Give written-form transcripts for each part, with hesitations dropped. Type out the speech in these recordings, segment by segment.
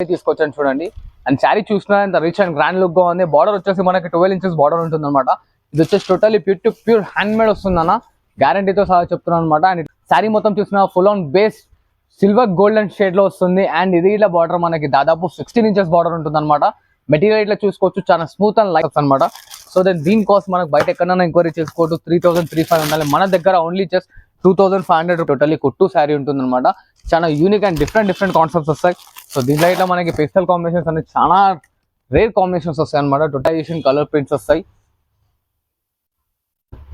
తీసుకొచ్చాను చూడండి. అండ్ శారీ చూసినా ఇంత రిచ్ అండ్ గ్రాండ్ లుక్ గా ఉంది. బార్డర్ వచ్చేసి మనకి 12 inches బార్డర్ ఉంటుంది అనమాట. ఇది వచ్చేసి టోటల్లీ ప్యూర్ హ్యాండ్ మేడ్ వస్తుంది అన్న, గ్యారంటీతో సహా చెప్తున్నాను అనమాట. అండ్ శారీ మొత్తం చూసిన full on base silver golden shade లో వస్తుంది. అండ్ ఇది ఇలా బార్డర్ మనకి దాదాపు 16 inches బార్డర్ ఉంటుంది అనమాట. మెటీరియల్ ఇట్లా చూసుకోవచ్చు, చాలా స్మూత్ అండ్ లైట్ అనమాట. సో దెన్ దీని కాస్ట్ మనకు బయట ఎక్కడైనా ఎంక్వైరీ చేసుకోవచ్చు 3,305 ఉండాలి. మన దగ్గర ఓన్లీ జస్ట్ 2,500 టోటల్లీ కుట్టు శారీ ఉంటుంది అనమాట. చాలా యూనిక్ అండ్ డిఫరెంట్ కాన్సెప్ట్స్ వస్తాయి. సో దీంట్లో ఇట్లా మనకి పేస్టల్ కాంబినేషన్స్ అనేది చాలా రేర్ కాంబినేషన్స్ వస్తాయి అనమాట. టోటలైజేషన్ కలర్ ప్రింట్స్ వస్తాయి.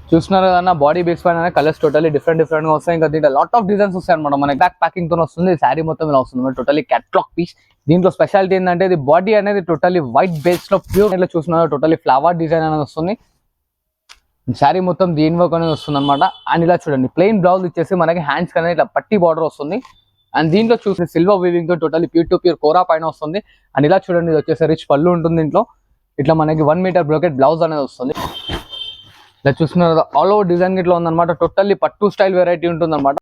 చూస్తున్నారు కదా బాడీ బేస్ పైన కలర్స్ టోటలీ డిఫరెంట్ గా వస్తాయి. ఇంకా దీంట్లో లాట్ ఆఫ్ డిజైన్స్ వస్తాయి అనమాట. మనకి బ్యాక్ ప్యాకింగ్ తో వస్తుంది. శారీ మొత్తం ఇలా వస్తుంది టోటలీ క్యాట్లాగ్ పీస్. దీంట్లో స్పెషాలిటీ ఏంటంటే ఇది బాడీ అనేది టోటలీ వైట్ బేస్ లో ప్యూర్ ఇట్లా చూస్తున్నారు టోటలీ ఫ్లవర్ డిజైన్ అనేది వస్తుంది. శారీ మొత్తం దీని వర్క్ అనేది వస్తుంది అనమాట. అండ్ ఇలా చూడండి ప్లెయిన్ బ్లౌజ్ ఇచ్చేసి మనకి హ్యాండ్స్ అనేది ఇట్లా పట్టి బార్డర్ వస్తుంది. అండ్ దీంట్లో చూసి సిల్వర్ వీవింగ్ తో టోటలీ ప్యూర్ కోరా పైన వస్తుంది. అండ్ ఇలా చూడండి ఇది వచ్చేసి రిచ్ పళ్ళు ఉంటుంది. దీంట్లో ఇట్లా మనకి 1 meter బ్రోకెట్ బ్లౌజ్ అనేది వస్తుంది. ఇలా చూస్తున్నారు ఆల్ ఓవర్ డిజైన్ ఇట్లా ఉందన్నమాట. టోటల్లీ పట్టు స్టైల్ వెరైటీ ఉంటుంది అనమాట.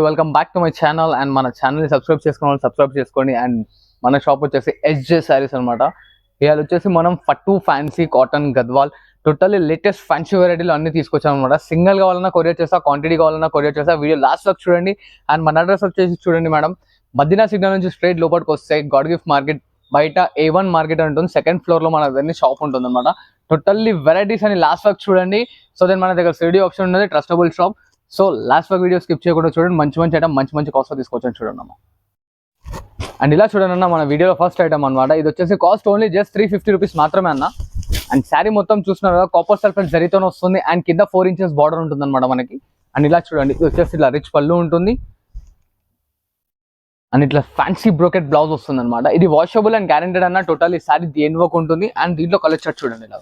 Welcome back to my channel. And మన ఛానల్ని సబ్స్క్రైబ్ చేసుకున్న వాళ్ళు సబ్స్క్రైబ్ చేసుకోండి. అండ్ మన షాప్ వచ్చేసి SJ శారీస్ అనమాట. ఇవాళ వచ్చేసి మనం పట్టు fancy cotton Gadwal totally latest fancy వెరైటీలు అన్ని తీసుకొచ్చాం అనమాట. సింగిల్ కావాలన్నా కొరియర్ చేస్తా, క్వాంటిటీ కావాలన్నా కొరియర్ చేస్తా. వీడియో లాస్ట్ వరకు చూడండి. అండ్ మన అడ్రస్ వచ్చేసి చూడండి మేడం, మదీనా సిగ్నల్ నుంచి స్ట్రైట్ లోపలికి వస్తే గాడ్ గిఫ్ట్ మార్కెట్ బయట A1 మార్కెట్ ఉంటుంది. 2nd floor లో మన దగ్గర షాప్ ఉంటుంది అనమాట. టోటల్లీ వెరైటీస్ అని లాస్ట్ వరకు చూడండి. సో దెన్ మన దగ్గర సిడీ ఆప్షన్ ఉన్నది, ట్రస్టబుల్ షాప్. సో లాస్ట్ వరకు వీడియో స్కిప్ చేయకుండా చూడండి. మంచి ఐటమ్ మంచి కాస్ట్ తీసుకొచ్చాను చూడండి అన్న. అండ్ ఇలా చూడండి అన్న మన వీడియోలో ఫస్ట్ ఐటమ్ అనమాట. ఇది వచ్చేసి కాస్ట్ ఓన్లీ జస్ట్ 350 రూపీస్ మాత్రమే అన్న. అండ్ శారీ మొత్తం చూస్తున్నారు కదా కాపర్ సల్ఫేట్ జరీతో వస్తుంది. అండ్ కింద 4 inches బార్డర్ ఉంటుంది అనమాట మనకి. అండ్ ఇలా చూడండి ఇది వచ్చేసి ఇలా రిచ్ పళ్ళు ఉంటుంది. అండ్ ఇట్లా ఫ్యాన్సీ బ్రోకెట్ బ్లౌజ్ వస్తుంది అనమాట. ఇది వాషబుల్ అండ్ గ్యారెంటెడ్ అన్న. టోటల్లీ శారీ దేని వర్క్ ఉంటుంది. అండ్ దీంట్లో కలర్ చార్ట్ చూడండి ఇలా.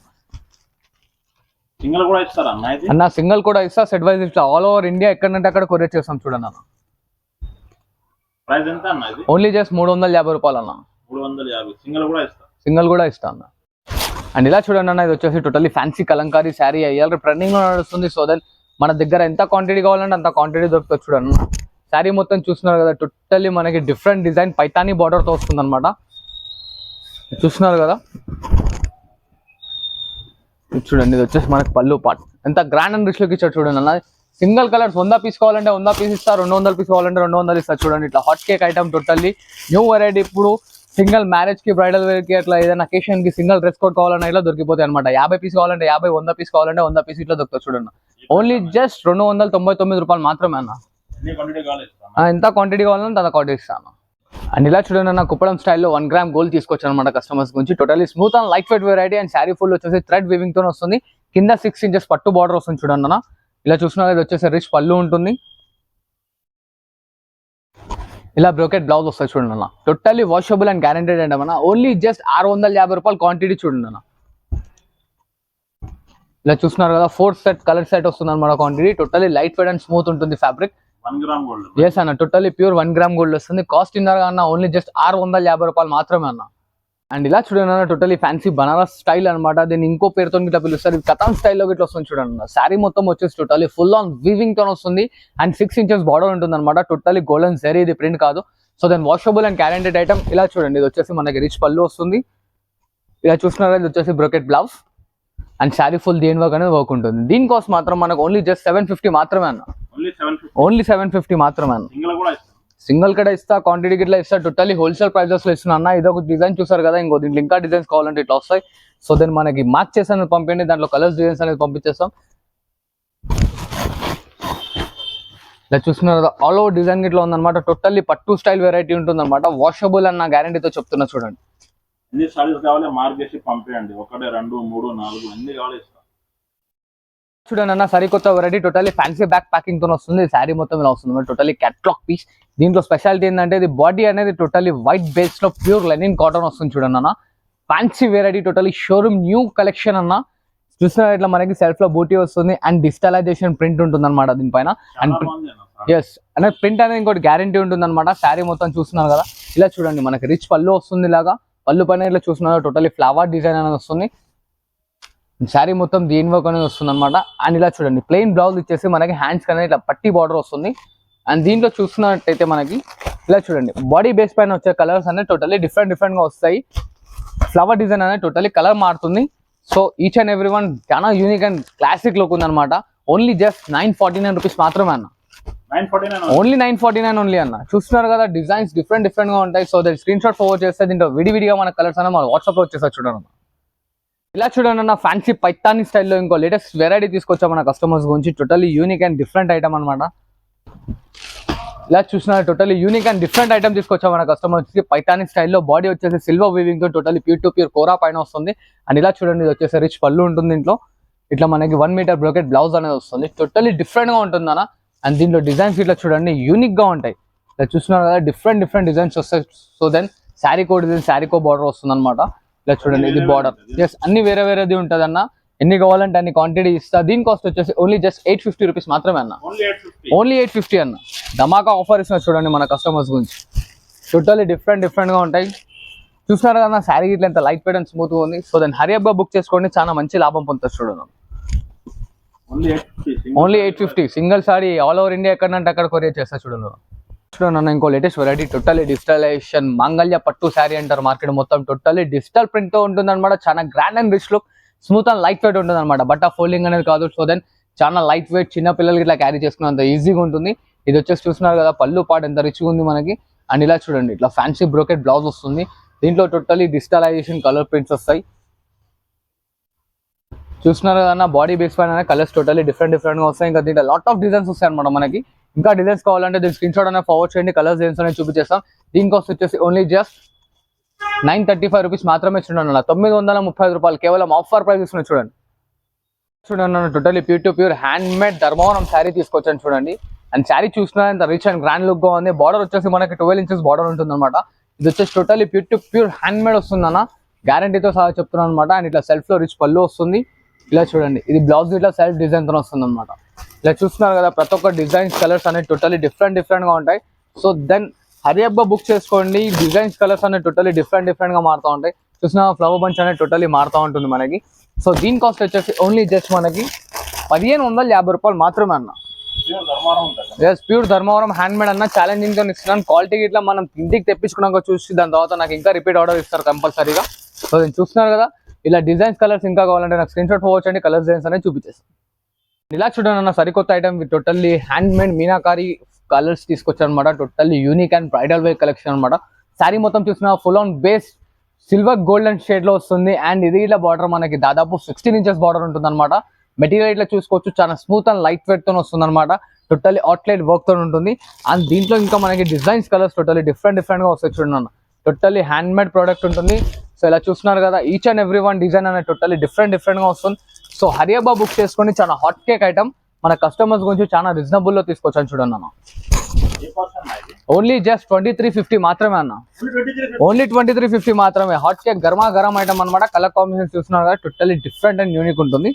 సింగిల్ కూడా ఇస్తారా అన్న? సింగిల్ కూడా ఇస్తా, సెట్ వైజ్ ఇట్లా ఆల్ ఓవర్ ఇండియా ఎక్కడంటే అక్కడ కొరియర్ చేస్తాం చూడండి అన్న. ప్రైస్ ఎంత అన్న? ఇది ఓన్లీ జస్ట్ 350 రూపాయలు అన్న. 350. సింగిల్ కూడా ఇస్తా అన్న. అండ్ ఇలా చూడండి అన్న ఇది వచ్చేసి టోటల్లీ ఫ్యాన్సీ కలంకారీ శారీ అయ్యాలి ట్రెండింగ్ లో నడుస్తుంది. సో దెన్ మన దగ్గర ఎంత క్వాంటిటీ కావాలంటే అంత క్వాంటిటీ దొరుకుతుంది చూడండి. శారీ మొత్తం చూస్తున్నారు కదా టోటల్లీ మనకి డిఫరెంట్ డిజైన్ పైతానీ బార్డర్ తో వస్తుంది అనమాట. చూస్తున్నారు కదా చూడండి ఇది వచ్చేసి మనకి పళ్ళు పార్ట్ ఎంత గ్రాండ్ అండ్ రిచ్ లుక్ ఇచ్చారు చూడండి అన్న. సింగిల్ కలర్స్ 100 పీస్ కావాలంటే 100 పీస్ ఇస్తా, 200 పీస్ కావాలంటే 200 ఇస్తారు చూడండి. ఇట్లా hot cake item totally new variety. ఇప్పుడు సింగిల్ మ్యారేజ్ కి బ్రైడల్ వేర్ కి అట్లా ఏదైనా అకేషన్ కి సింగిల్ డ్రెస్ కోడ్ కావాలన్నా ఇట్లా దొరికిపోతాయి అనమాట. 50 పీస్ కావాలంటే 50, 100 పీస్ కావాలంటే 100 పీస్ ఇట్లా దొరుకుతుంది చూడండి. ఓన్లీ జస్ట్ 299 రూపాయలు మాత్రమే అన్న. ఎంత క్వాంటిటీ కావాలంటే అంత క్వాంటిటీ ఇస్తాను. అండ్ ఇలా చూడండి అన్న కుప్పడం స్టైల్లో 1 gram గోల్డ్ తీసుకొచ్చాను అనమాట కస్టమర్స్ గురించి. Totally smooth and light weight variety. And sari full వచ్చేసి థ్రెడ్ వీవింగ్ తో వస్తుంది. కింద 6 inches పట్టు బార్డర్ వస్తుంది చూడండి అన్న. ఇలా చూస్తున్నా ఇది వచ్చేసి రిచ్ పళ్ళు ఉంటుంది. ఇలా బ్రోకెట్ బ్లౌజ్ వస్తుంది చూడండి అన్న. టోటల్లీ వాషబుల్ అండ్ గ్యారెంటెడ్ అండి అన్న. ఓన్లీ జస్ట్ 650 రూపాయలు క్వాంటిటీ చూడండి అన్న. ఇలా చూస్తున్నారు కదా 4 set కలర్ సెట్ వస్తుంది అనమాట quantity. Totally light weight and smooth ఉంటుంది ఫ్యాబ్రిక్. 1 gram gold. ఎస్ అన్న టోటల్లీ ప్యూర్ 1 gram గోల్డ్ వస్తుంది. కాస్ట్ ఇన్నర్ అన్న ఓన్లీ జస్ట్ 650 రూపాయలు మాత్రమే అన్న. అండ్ ఇలా చూడండి అన్న టోటల్లీ ఫ్యాన్సీ బనారస్ స్టైల్ అనమాట. దీన్ని ఇంకో పేరుతో ఇట్లా పిలుస్తారు. ఇది కథాన్ స్టైల్లో ఇట్లా వస్తుంది చూడండి అన్న. శారీ మొత్తం వచ్చేసి టోటల్లీ ఫుల్ ఆన్ వీవింగ్ తో వస్తుంది. అండ్ 6 inches బార్డర్ ఉంటుంది అనమాట. టోటల్లీ గోల్డెన్ జరీ, ఇది ప్రింట్ కాదు. So then washable and guaranteed item. ఇలా చూడండి ఇది వచ్చేసి మనకి రిచ్ పళ్ళు వస్తుంది. ఇలా చూస్తున్నారు ఇది వచ్చేసి brocade blouse. And sari full దేని వర్క్ అనేది వర్క్ ఉంటుంది. దీని కాస్ట్ మాత్రం మనకు ఓన్లీ జస్ట్ 750 మాత్రమే అన్న. ఓన్లీ 750 మాత్రమే అన్న. సింగిల్ కూడా ఇస్తా, క్వాంటిటీ ఇట్లా ఇస్తా. టోటల్లీ హోల్సేల్ ప్రైజెస్ లో ఇస్తున్నా అన్న. ఇది ఒక డిజైన్ చూసారు కదా, ఇంకో దీంట్లో ఇంకా డిజైన్స్ కావాలంటే ఇట్లా వస్తాయి. సో దెన్ మనకి మార్క్ చేసి అనేది పంపించండి, దాంట్లో కలర్స్ డిజైన్స్ అనేది పంపించేస్తాం. ఇలా చూస్తున్నారు ఆల్ ఓవర్ డిజైన్ ఇట్లా ఉందన్నమాట. టోటల్లీ పట్టు స్టైల్ వెరైటీ ఉంటుంది అనమాట. వాషబుల్ అన్న గ్యారంటీతో చెప్తున్నా చూడండి. ఎన్ని సారీస్ కావాలి మార్క్ చేసి పంపించండి. 1, 2, 3, 4 ఎన్ని కావాలి ఇస్తా. చూడండి అన్న సరికొత్త variety totally fancy back packing తో వస్తుంది. శారీ మొత్తం ఇలా వస్తుంది టోటల్లీ క్యాట్లాగ్ పీస్. దీంట్లో స్పెషాలిటీ ఏంటంటే ఇది బాడీ అనేది టోటల్లీ వైట్ బేస్ లో ప్యూర్ లెనిన్ కాటన్ వస్తుంది చూడండి అన్న. Fancy variety totally showroom new collection అన్న. చూసిన ఇట్లా మనకి సెల్ఫ్ లో బూటీ వస్తుంది. అండ్ డిజిటలైజేషన్ ప్రింట్ ఉంటుంది అనమాట దీనిపైన. అండ్ ఎస్ అంటే ప్రింట్ అనేది ఇంకోటి గ్యారంటీ ఉంటుంది అనమాట. శారీ మొత్తం చూస్తున్నారు కదా ఇలా చూడండి మనకి రిచ్ పళ్ళు వస్తుంది. ఇలాగా పళ్ళు పైన ఇట్లా చూస్తున్నారు టోటల్లీ ఫ్లవర్ డిజైన్ అనేది వస్తుంది. శారీ మొత్తం దీని వర్క్ అనేది వస్తుంది అనమాట. అండ్ ఇలా చూడండి ప్లెయిన్ బ్లౌజ్ ఇచ్చేసి మనకి హ్యాండ్స్ అనేది ఇట్లా పట్టి బార్డర్ వస్తుంది. అండ్ దీంట్లో చూస్తున్నట్టయితే మనకి ఇలా చూడండి బాడీ బేస్ పైన వచ్చే కలర్స్ అనేది టోటల్లీ డిఫరెంట్ గా వస్తాయి. ఫ్లవర్ డిజైన్ అనేది టోటల్లీ కలర్ మారుతుంది. So each and every one చాలా యూనిక్ అండ్ క్లాసిక్ లుక్ ఉందన్నమాట. ఓన్లీ జస్ట్ 949 రూపీస్ మాత్రమే అన్న. 949 ఓన్లీ 949 ఓన్లీ అన్న. చూస్తున్నారు కదా డిజైన్స్ డిఫరెంట్ గా ఉంటాయి. సో దాని స్క్రీన్ షాట్ ఫోర్వర్డ్ చేస్తే దీంట్లో విడివిడిగా మన కలర్స్ అనేది మన వాట్సాప్ లో వచ్చేసారి చూడండి. ఇలా చూడండి అన్న ఫ్యాన్సీ పైతానీ స్టైల్లో ఇంకో లేటెస్ట్ వెరైటీ తీసుకొచ్చా మన కస్టమర్స్ గురించి. Totally unique and different item అనమాట. ఇలా చూసిన totally unique and different item తీసుకొచ్చా మన కస్టమర్స్ కి. పైతానీ స్టైల్లో బాడీ వచ్చేసి సిల్వర్ వీవింగ్ తో టోటల్లీ ప్యూర్ టు ప్యూర్ కోరా పైన వస్తుంది. అండ్ ఇలా చూడండి ఇది వచ్చేసి రిచ్ పళ్ళు ఉంటుంది. దీంట్లో ఇట్లా మనకి 1 మీటర్ బ్రోకెట్ బ్లౌజ్ అనేది వస్తుంది. టోటల్లీ డిఫరెంట్ గా ఉంటుంది అన్న. అండ్ దీంట్లో డిజైన్స్ ఇట్లా చూడండి యూనిక్ గా ఉంటాయి. ఇలా చూస్తున్నారు కదా డిఫరెంట్ డిజైన్స్ వస్తాయి. సో దెన్ శారీ కో డిజైన్ శారీ కో బార్డర్ వస్తుంది అనమాట. ఇలా చూడండి ఇది బార్డర్ జస్ట్ అన్ని వేరేది ఉంటుంది అన్న. ఎన్ని కావాలంటే అన్ని క్వాంటిటీ ఇస్తా. దీని కాస్ట్ వచ్చేసి ఓన్లీ జస్ట్ 850 రూపీస్ మాత్రమే అన్న. ఓన్లీ 850 అన్న. ధమాకా ఆఫర్ ఇస్తున్నా చూడండి మన కస్టమర్స్ గురించి. టోటల్లీ డిఫరెంట్ గా ఉంటాయి. చూస్తున్నారు కదా శారీ ఇట్లా ఎంత లైట్ వెయిట్ అండ్ స్మూత్ గా ఉంది. సో దాన్ని హరియబ్గా బుక్ చేసుకోండి, చాలా మంచి లాభం పొందుతారు చూడండి. Only 850 single sari all over India ఎక్కడంటే అక్కడ కొరియర్ చేస్తా చూడండి. చూడండి ఇంకో లేటెస్ట్ వెరైటీ టోటల్లీ డిజిటలైజేషన్ మంగళ్య పట్టు శారీ అంటారు మార్కెట్ మొత్తం. టోటల్లీ డిజిటల్ ప్రింట్ తో ఉంటుంది అనమాట. చాలా grand and rich look, smooth and light weight ఉంటుంది అనమాట. బట్ ఆ ఫోల్డింగ్ అనేది కాదు. సో దెన్ చాలా లైట్ వెయిట్, చిన్న పిల్లలకి ఇట్లా క్యారీ చేసుకున్నంత ఈజీగా ఉంటుంది. ఇది వచ్చేసి చూస్తున్నారు కదా పళ్ళు పాటు ఎంత రిచ్గా ఉంది మనకి. అండ్ ఇలా చూడండి ఇట్లా ఫ్యాన్సీ బ్రోకెట్ బ్లౌజ్ వస్తుంది. దీంట్లో టోటల్లీ డిజిటలైజేషన్ కలర్ ప్రింట్స్ వస్తాయి. చూస్తున్నారు కదా బాడీ బేస్ పైన కలర్స్ టోటల్లీ డిఫరెంట్ గా వస్తాయి. ఇంకా దీంట్లో లాట్ ఆఫ్ డిజైన్స్ వస్తాయి అనమాట మనకి. ఇంకా డిజైన్స్ కావాలంటే దీని స్క్రీన్ షాట్ అనేది ఫార్వర్డ్ చేయండి, కలర్స్ డిజైన్స్ అనేది చూపించేస్తాం. దీని కాస్ట్ వచ్చేసి ఓన్లీ జస్ట్ 935 రూపీస్ మాత్రమే. చూడండి 935 రూపాయలు కేవలం ఆఫర్ ప్రైస్ ఇస్తున్నాయి చూడండి. చూడండి totally pure to pure hand made Dharmavaram sari తీసుకొచ్చాను చూడండి. అండ్ శారీ చూసినా ఎంత రిచ్ అండ్ గ్రాండ్ లుక్ గా ఉంది. బార్డర్ వచ్చేసి మనకి 12 ఇంచెస్ బార్డర్ ఉంటుంది అనమాట. ఇది వచ్చేసి totally pure to pure hand made వస్తుంది అన్న, గ్యారంటీతో సహా చెప్తున్నాను అనమాట. అండ్ ఇట్లా సెల్ఫ్ లో రిచ్ పళ్ళు వస్తుంది. ఇలా చూడండి ఇది బ్లౌజ్ ఇట్లా సెల్ఫ్ డిజైన్ తో వస్తుంది అనమాట. ఇలా చూస్తున్నారు కదా ప్రతి ఒక్క డిజైన్స్ కలర్స్ అనేది టోటల్లీ డిఫరెంట్ గా ఉంటాయి. సో దెన్ హరియబ్గా బుక్ చేసుకోండి. డిజైన్స్ కలర్స్ అనేది టోటల్లీ డిఫరెంట్ గా మారుతూ ఉంటాయి. చూసిన ఫ్లవర్ బంచ్ అనేది టోటల్లీ మారుతూ ఉంటుంది మనకి. సో దీని కాస్ట్ వచ్చేసి ఓన్లీ జస్ట్ మనకి 1550 రూపాయలు మాత్రమే అన్న. ప్యూర్ ధర్మవరం హ్యాండ్ మేడ్ అన్న. ఛాలెంజింగ్ తో ఇస్తున్నాను. క్వాలిటీ ఇట్లా మనం ఇంటికి తెప్పించుకున్నాక చూసి దాని తర్వాత నాకు ఇంకా రిపీట్ ఆర్డర్ ఇస్తారు కంపల్సరీగా. సో నేను చూస్తున్నారు కదా ఇలా డిజైన్స్ కలర్స్ ఇంకా కావాలంటే నాకు స్క్రీన్ షాట్ ఫోర్వర్డ్ చేయండి, కలర్స్ డిజైన్స్ అనేది చూపించేస్తాను. ఇలా చూడండి అన్న సరికొత్త item totally hand made meenakari colours తీసుకొచ్చారు అనమాట. Totally unique and bridal wear collection అనమాట. శారీ మొత్తం చూసిన full on base silver golden shade లో వస్తుంది. అండ్ ఇది ఇట్లా బార్డర్ మనకి దాదాపు 16 ఇంచెస్ బార్డర్ ఉంటుంది అనమాట. మెటీరియల్ ఇట్లా చూసుకోవచ్చు, చాలా స్మూత్ అండ్ లైట్ వెయిట్ తో వస్తుంది అనమాట. టోటల్లీ అవుట్లైట్ వర్క్ తో ఉంటుంది. అండ్ దీంట్లో ఇంకా మనకి డిజైన్స్ కలర్స్ టోటల్లీ డిఫరెంట్ గా వస్తాయి చూడండి అన్న. టోటల్లీ హ్యాండ్ మేడ్ ప్రోడక్ట్ ఉంటుంది. సో ఇలా చూస్తున్నారు కదా each and every one design అనేది టోటల్లీ డిఫరెంట్ గా వస్తుంది. సో హరియబ్బా బుక్ చేసుకొని చాలా హాట్ కేక్ ఐటమ్ మన కస్టమర్స్ గురించి చాలా రీజనబుల్ లో తీసుకొచ్చాను చూడండి అన్న. ఓన్లీ జస్ట్ 2350 మాత్రమే అన్న. ఓన్లీ 2350 మాత్రమే. హాట్ కేక్ గర్మా గరం ఐటమ్ అనమాట. కలర్ కాంబినేషన్ చూస్తున్నారు కదా టోటల్లీ డిఫరెంట్ అండ్ యూనిక్ ఉంటుంది.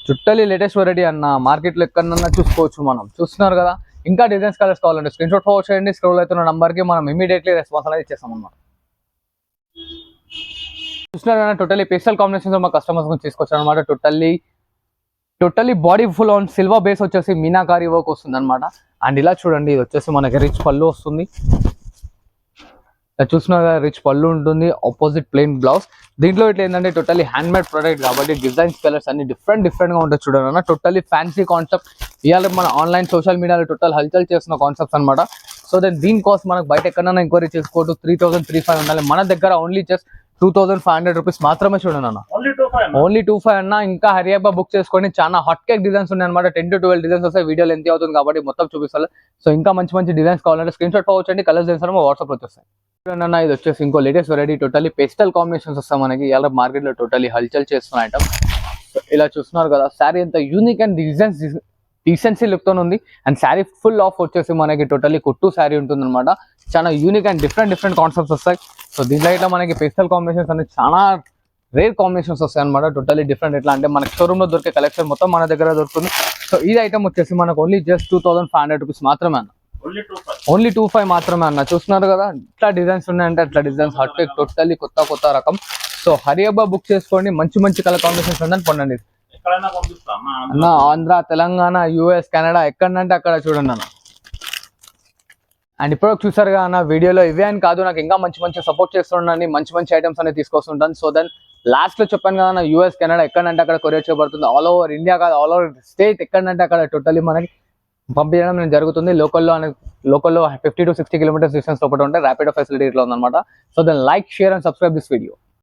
టోటల్లీ లేటెస్ట్ వెరైటీ అన్న. మార్కెట్ లో ఎక్కడన్నా చూసుకోవచ్చు మనం. చూస్తున్నారు కదా ఇంకా డిజైన్స్ కలర్స్ కావాలంటే స్క్రీన్ షాట్ ఫోర్వర్డ్ చేయండి. స్క్రోల్ అవుతున్న నంబర్ కి మనం ఇమీడియట్లీ రెస్పాన్స్ అనేది ఇచ్చేస్తాం అన్నమాట. చూస్తున్నారు టోటల్లీ పేస్టల్ కాంబినేషన్ మా కస్టమర్స్ గురించి తీసుకొచ్చారు అనమాట. Totally body full on silver base వచ్చేసి మీనాకారి వర్క్ వస్తుంది అనమాట. అండ్ ఇలా చూడండి ఇది వచ్చేసి మనకి రిచ్ పళ్ళు వస్తుంది. చూస్తున్నారు కదా రిచ్ పళ్ళు ఉంటుంది, ఆపోజిట్ ప్లెయిన్ బ్లౌజ్. దీంట్లో ఇట్లా ఏంటంటే టోటల్లీ హ్యాండ్ మేడ్ ప్రోడక్ట్ కాబట్టి డిజైన్స్ కలర్స్ అన్ని డిఫరెంట్ గా ఉంటాయి చూడండి అన్న. Totally fancy concept. ఇవాళ మన ఆన్లైన్ సోషల్ మీడియాలో టోటల్ హల్చల్ చేస్తున్న కాన్సెప్ట్స్ అనమాట. సో దెన్ దీని కాస్ట్ మనకు బయట ఎక్కడైనా ఎంక్వైరీ చేసుకోవచ్చు 3335 ఉండాలి. మన దగ్గర ఓన్లీ జస్ట్ 2500 రూపీస్ మాత్రమే చూడండి అన్న. ఓన్లీ 25 అన్న. ఇంకా హరియబ్బా బుక్ చేసుకోండి. చాలా హాట్ కేక్ డిజైన్స్ ఉన్నాయి అనమాట. 10 to 12 డిజైన్స్ వస్తాయి. వీడియో లెంత్ అవుతుంది కాబట్టి మొత్తం చూపిస్తారు. సో ఇంకా మంచి డిజైన్స్ కావాలంటే screen shot forward colours designs మా వాట్సాప్ వచ్చేస్తాయి చూడండి అన్న. ఇది వచ్చేసి ఇంకో latest variety totally pastel combinations వస్తాయి మనకి. ఇలా మార్కెట్ లో టోటల్లీ హల్చల్ చేస్తున్న ఐటమ్. ఇలా చూస్తున్నారు కదా శారీ ఎంత యూనిక్ అండ్ డీసెన్సీ లుక్ తో ఉంది. అండ్ శారీ ఫుల్ ఆఫ్ వచ్చేసి మనకి టోటల్లీ కుట్టు శారీ ఉంటుంది అనమాట. చాలా యూనిక్ అండ్ డిఫరెంట్ కాన్సెప్ట్స్ వస్తాయి. సో దీంట్లో ఇట్లా మనకి పేస్టల్ కాంబినేషన్స్ అనేది చాలా రేర్ కాంబినేషన్స్ వస్తాయి అనమాట. Totally different. ఎట్లా అంటే మనకి షోరూమ్ లో దొరికే కలెక్షన్ మొత్తం మన దగ్గర దొరుకుతుంది. సో ఈ ఐటమ్ వచ్చేసి మనకు ఓన్లీ జస్ట్ 2500 రూపీస్ మాత్రమే అన్న. ఓన్లీ 25 మాత్రమే అన్న. చూస్తున్నారు కదా ఇట్లా డిజైన్స్ ఉన్నాయంటే అట్లా డిజైన్స్ హాట్ కేక్ టోటల్లీ కొత్త రకం. సో హరియబ్బా బుక్ చేసుకోండి. మంచి కలర్ కాంబినేషన్స్ ఉందని పొందండి అన్న. ఆంధ్ర, తెలంగాణ, US, కెనడా ఎక్కడంటే అక్కడ చూడండి అన్న. అండ్ ఇప్పుడు చూసారుగా అన్న వీడియోలో ఇవే అని కాదు, నాకు ఇంకా మంచి మంచి సపోర్ట్ చేస్తుండండి, మంచి మంచి ఐటమ్స్ అనేది తీసుకొస్తుంటాను. సో దెన్ లాస్ట్లో చెప్పాను కదా నా యూఎస్ కెనడా ఎక్కడంటే అక్కడ కొరియర్ చేయబడుతుంది. ఆల్ ఓవర్ ఇండియా కాదు, ఆల్ ఓవర్ స్టేట్ ఎక్కడంటే అక్కడ టోటలీ మనకి పంపించడం అనేది జరుగుతుంది. లోకల్లో 50 to 60 కిలోమీటర్స్ డిస్టెన్స్ లోపల ఉంటే ర్యాపిడో ఫెసిలిటీ ఇట్లా ఉందన్నమాట. So then like, share and subscribe this video.